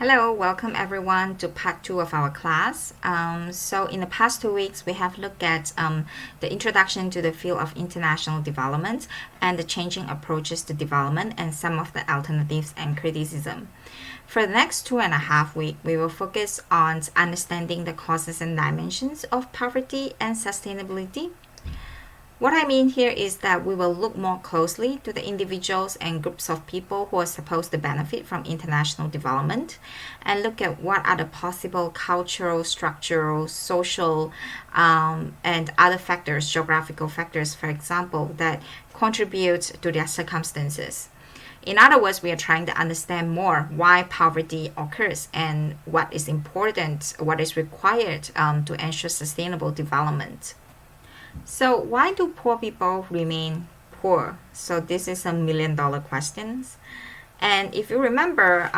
Hello, welcome everyone to part 2 of our class. So in the past 2 weeks, we have looked at the introduction to the field of international development and the changing approaches to development and some of the alternatives and criticism. For the next 2.5 weeks, we will focus on understanding the causes and dimensions of poverty and sustainability. What I mean here is that we will look more closely to the individuals and groups of people who are supposed to benefit from international development and look at what are the possible cultural, structural, social, and other factors, geographical factors, for example, that contribute to their circumstances. In other words, we are trying to understand more why poverty occurs and what is important, what is required to ensure sustainable development. So why do poor people remain poor? So this is $1 million question. And if you remember,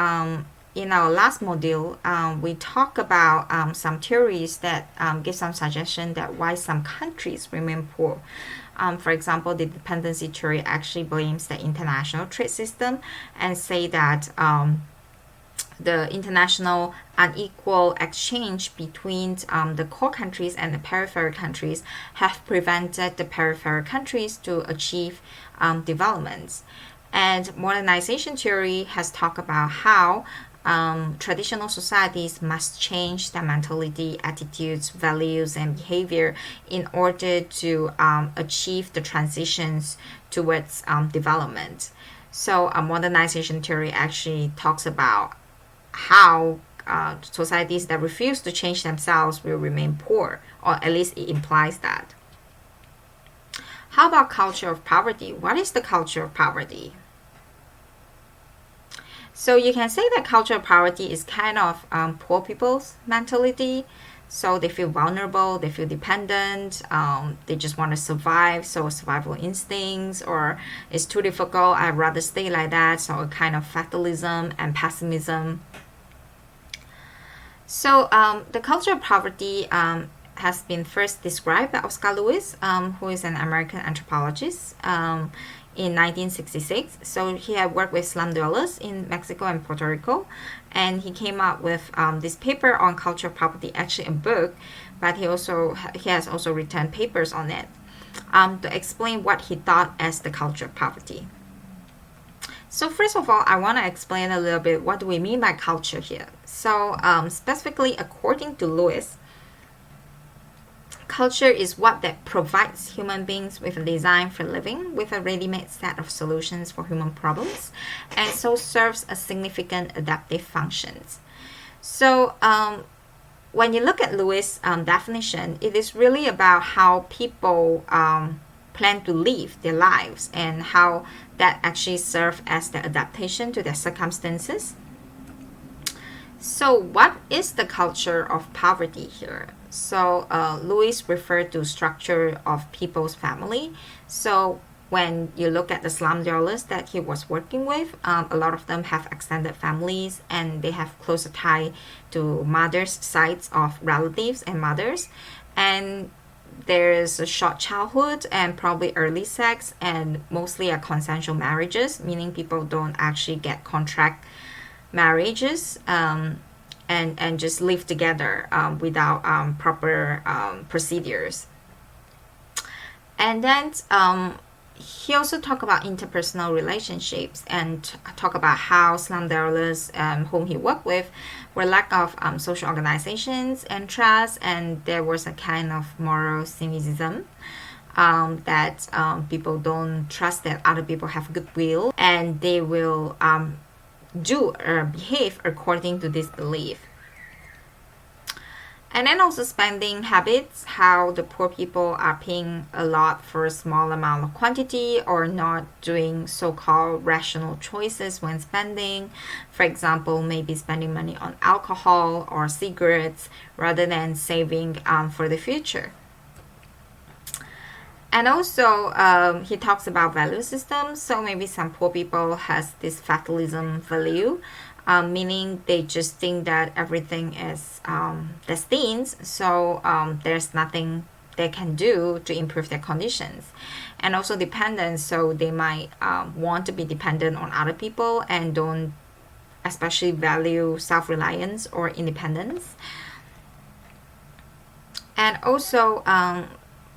in our last module, we talked about some theories that give some suggestion that why some countries remain poor. For example, the dependency theory actually blames the international trade system and say that the international unequal exchange between the core countries and the peripheral countries have prevented the peripheral countries to achieve developments. And modernization theory has talked about how traditional societies must change their mentality, attitudes, values, and behavior in order to achieve the transitions towards development. So, modernization theory actually talks about how societies that refuse to change themselves will remain poor, or at least it implies that. How about culture of poverty? What is the culture of poverty? So you can say that culture of poverty is kind of poor people's mentality. So they feel vulnerable, they feel dependent, they just want to survive, so survival instincts, or it's too difficult, I'd rather stay like that, so a kind of fatalism and pessimism. So the culture of poverty has been first described by Oscar Lewis, who is an American anthropologist, in 1966. So he had worked with slum dwellers in Mexico and Puerto Rico, and he came up with this paper on culture of poverty, actually a book, but he has also written papers on it to explain what he thought as the culture of poverty. So first of all, I want to explain a little bit what do we mean by culture here. So specifically, according to Lewis, culture is what that provides human beings with a design for living, with a ready-made set of solutions for human problems, and so serves a significant adaptive functions. So when you look at Lewis' definition, it is really about how people plan to live their lives and how that actually serve as the adaptation to their circumstances. So what is the culture of poverty here? So Lewis referred to structure of people's family. So when you look at the slum dwellers that he was working with, a lot of them have extended families and they have closer tie to mothers' sides of relatives and mothers. And there's a short childhood and probably early sex and mostly a consensual marriages, meaning people don't actually get contract marriages and just live together without proper procedures. And then he also talked about interpersonal relationships and talk about how slum dwellers whom he worked with were lack of social organizations and trust, and there was a kind of moral cynicism that people don't trust that other people have goodwill and they will do or behave according to this belief. And then also spending habits, how the poor people are paying a lot for a small amount of quantity or not doing so-called rational choices when spending. For example, maybe spending money on alcohol or cigarettes rather than saving for the future. And also, he talks about value systems. So maybe some poor people has this fatalism value, meaning they just think that everything is destined. So there's nothing they can do to improve their conditions. And also dependence. So they might want to be dependent on other people and don't especially value self-reliance or independence. And also,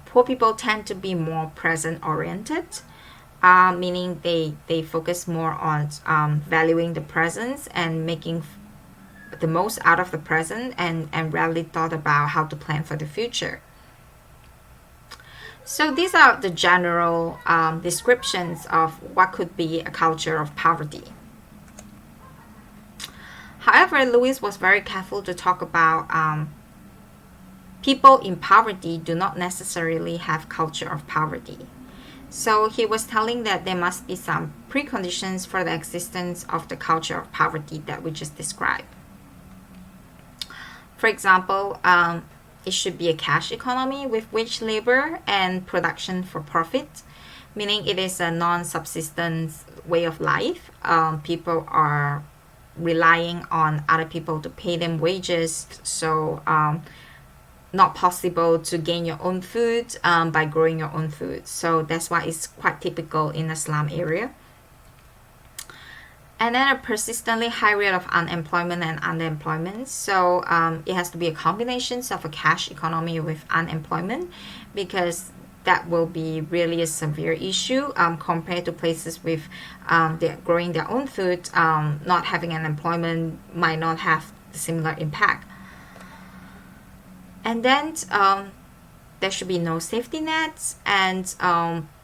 poor people tend to be more present-oriented, meaning they focus more on valuing the presence and making the most out of the present, and rarely thought about how to plan for the future. So these are the general descriptions of what could be a culture of poverty. However, Lewis was very careful to talk about people in poverty do not necessarily have culture of poverty. So he was telling that there must be some preconditions for the existence of the culture of poverty that we just described. For example, it should be a cash economy with wage labor and production for profit, meaning it is a non-subsistence way of life. People are relying on other people to pay them wages, so not possible to gain your own food by growing your own food. So that's why it's quite typical in a slum area. And then a persistently high rate of unemployment and underemployment. So it has to be a combination of a cash economy with unemployment, because that will be really a severe issue compared to places with they're growing their own food. Not having unemployment might not have the similar impact. And then there should be no safety nets, and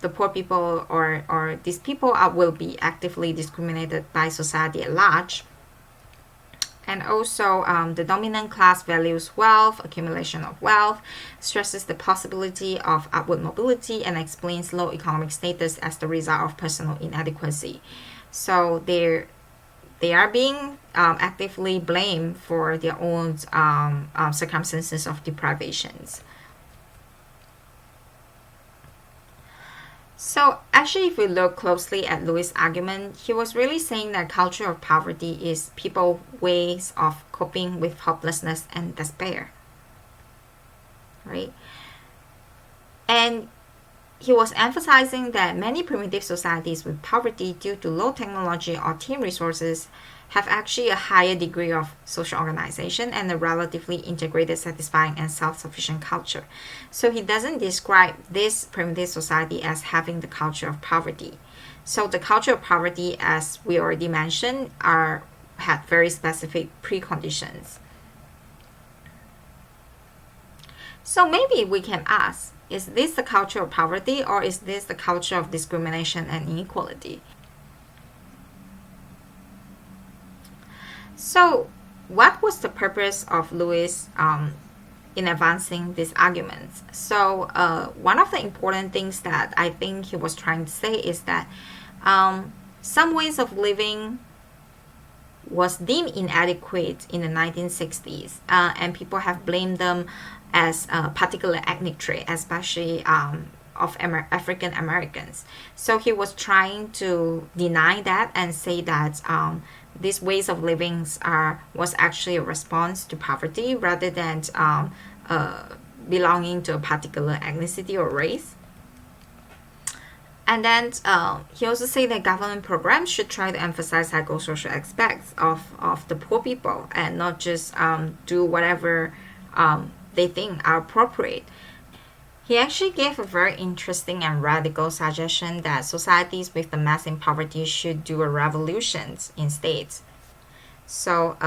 the poor people or these people will be actively discriminated by society at large. And also the dominant class values wealth, accumulation of wealth, stresses the possibility of upward mobility, and explains low economic status as the result of personal inadequacy. So they are being actively blamed for their own circumstances of deprivations. So actually, if we look closely at Lewis' argument, he was really saying that culture of poverty is people's ways of coping with hopelessness and despair, right? And he was emphasizing that many primitive societies with poverty due to low technology or team resources have actually a higher degree of social organization and a relatively integrated, satisfying, and self-sufficient culture. So he doesn't describe this primitive society as having the culture of poverty. So the culture of poverty, as we already mentioned, had very specific preconditions. So maybe we can ask, is this the culture of poverty, or is this the culture of discrimination and inequality? So what was the purpose of Lewis in advancing these arguments? So one of the important things that I think he was trying to say is that some ways of living was deemed inadequate in the 1960s, and people have blamed them as a particular ethnic trait, especially of African Americans. So he was trying to deny that and say that these ways of living was actually a response to poverty rather than belonging to a particular ethnicity or race. And then he also said that government programs should try to emphasize psychosocial aspects of the poor people and not just do whatever they think are appropriate. He actually gave a very interesting and radical suggestion that societies with the mass in poverty should do a revolution instead. So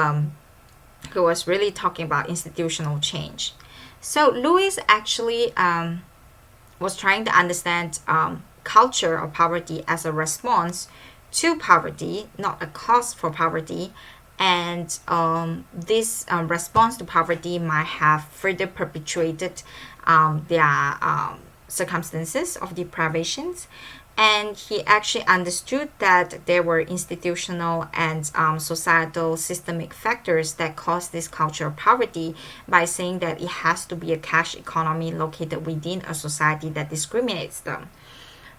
he was really talking about institutional change. So Lewis actually was trying to understand culture of poverty as a response to poverty, not a cause for poverty. And this response to poverty might have further perpetuated their circumstances of deprivations. And he actually understood that there were institutional and societal systemic factors that caused this culture of poverty by saying that it has to be a cash economy located within a society that discriminates them.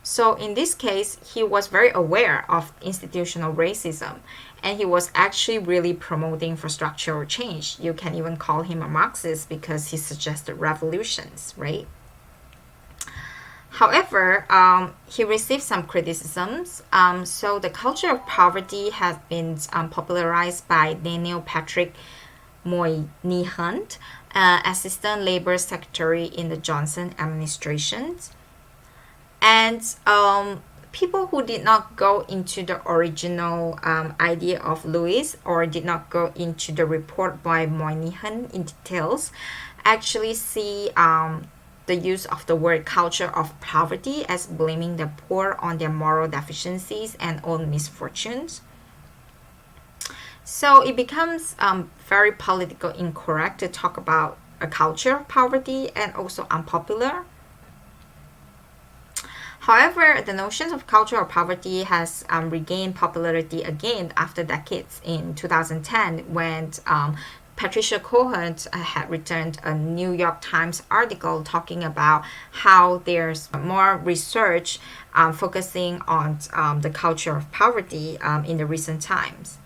So in this case, he was very aware of institutional racism, and he was actually really promoting for structural change. You can even call him a Marxist because he suggested revolutions, right? However, he received some criticisms. So the culture of poverty has been popularized by Daniel Patrick Moynihan, Assistant Labor Secretary in the Johnson administration. And people who did not go into the original idea of Lewis or did not go into the report by Moynihan in details actually see the use of the word culture of poverty as blaming the poor on their moral deficiencies and own misfortunes. So it becomes very politically incorrect to talk about a culture of poverty and also unpopular. However, the notions of culture of poverty has regained popularity again after decades in 2010 when Patricia Cohen had written a New York Times article talking about how there's more research focusing on the culture of poverty in the recent times.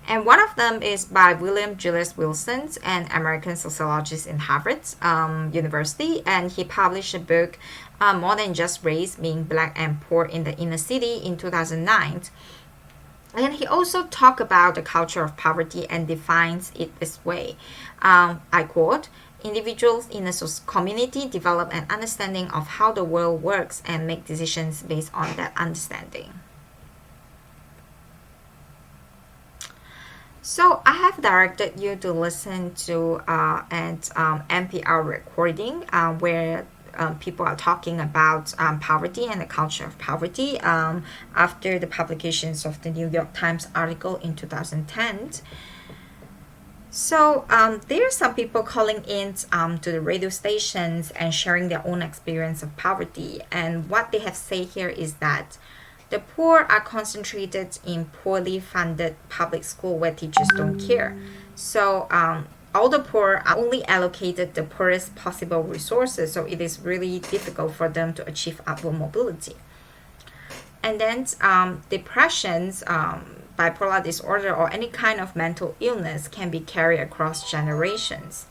And one of them is by William Julius Wilson, an American sociologist in Harvard University, and he published a book, More Than Just Race, Being Black and Poor in the Inner City in 2009. And he also talked about the culture of poverty and defines it this way. I quote, individuals in a community develop an understanding of how the world works and make decisions based on that understanding. So I have directed you to listen to an NPR recording where people are talking about poverty and the culture of poverty after the publications of the New York Times article in 2010. So there are some people calling in to the radio stations and sharing their own experience of poverty. And what they have said here is that the poor are concentrated in poorly funded public school where teachers don't care. So all the poor are only allocated the poorest possible resources, so it is really difficult for them to achieve upward mobility. And then depressions, bipolar disorder, or any kind of mental illness can be carried across generations.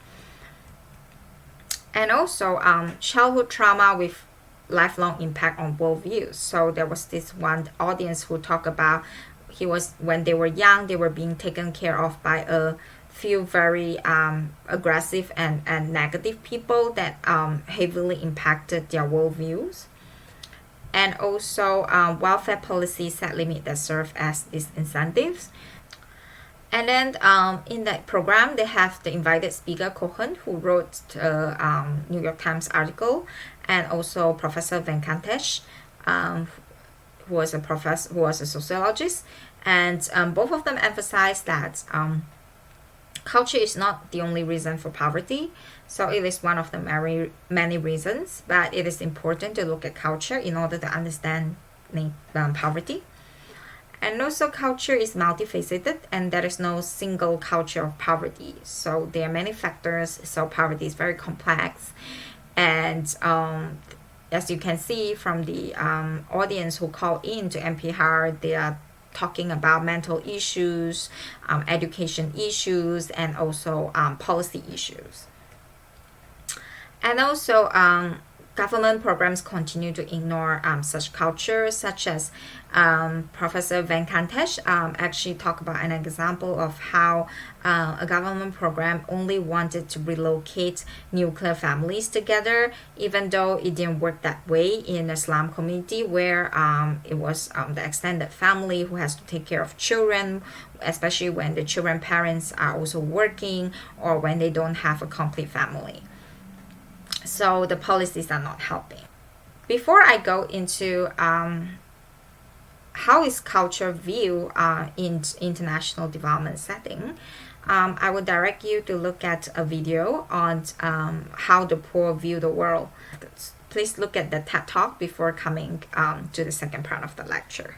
And also childhood trauma with lifelong impact on worldviews. So there was this one audience who talked about when they were young, they were being taken care of by a few very aggressive and negative people that heavily impacted their worldviews. And also welfare policies set limit that serve as these incentives. And then in that program, they have the invited speaker Cohen, who wrote the New York Times article, and also Professor Venkatesh, who was a sociologist. And both of them emphasized that culture is not the only reason for poverty. So it is one of the many reasons, but it is important to look at culture in order to understand poverty. And also culture is multifaceted and there is no single culture of poverty. So there are many factors, so poverty is very complex. And as you can see from the audience who called in to NPR, they are talking about mental issues, education issues, and also policy issues. And also government programs continue to ignore such cultures, such as Professor Venkatesh actually talked about an example of how a government program only wanted to relocate nuclear families together, even though it didn't work that way in a slum community where it was the extended family who has to take care of children, especially when the children parents are also working or when they don't have a complete family. So the policies are not helping. Before I go into how is culture viewed in international development setting, I would direct you to look at a video on how the poor view the world. Please look at the TED Talk before coming to the second part of the lecture.